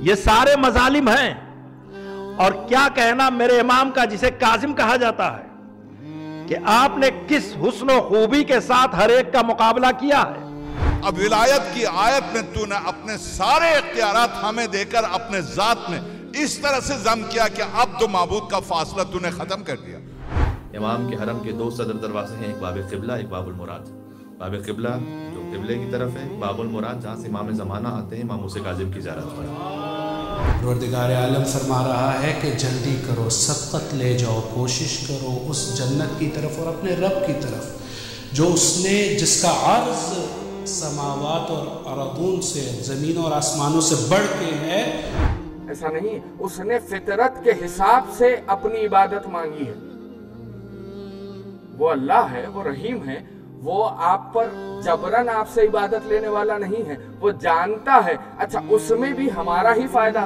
یہ سارے مظالم ہیں. اور کیا کہنا میرے امام کا جسے کاظم کہا جاتا ہے کہ آپ نے کس حسن و خوبی کے ساتھ ہر ایک کا مقابلہ کیا ہے. اب ولایت کی آیت میں تو نے اپنے سارے اختیارات ہمیں دے کر اپنے ذات میں اس طرح سے ضم کیا کہ اب تو معبود کا فاصلہ تو نے ختم کر دیا. امام کے حرم کے 2 صدر دروازے ہیں، ایک باب قبلہ، ایک باب المراد. باب قبلہ جو قبلے کی طرف ہے، باب المراد جہاں سے امام زمانہ آتے ہیں امام موسیٰ کاظم کی زیارت پر. پروردگار عالم فرما رہا ہے کہ جلدی کرو، سبقت لے جاؤ، کوشش کرو اس جنت کی طرف اور اپنے رب کی طرف جو اس نے جس کا عرض سماوات اور ارضون سے، زمین اور آسمانوں سے بڑھ کے ہے. ایسا نہیں، اس نے فطرت کے حساب سے اپنی عبادت مانگی ہے. وہ اللہ ہے، وہ رحیم ہے، وہ آپ پر جبرن آپ سے عبادت لینے والا نہیں ہے. وہ جانتا ہے اچھا اس میں بھی ہمارا ہی فائدہ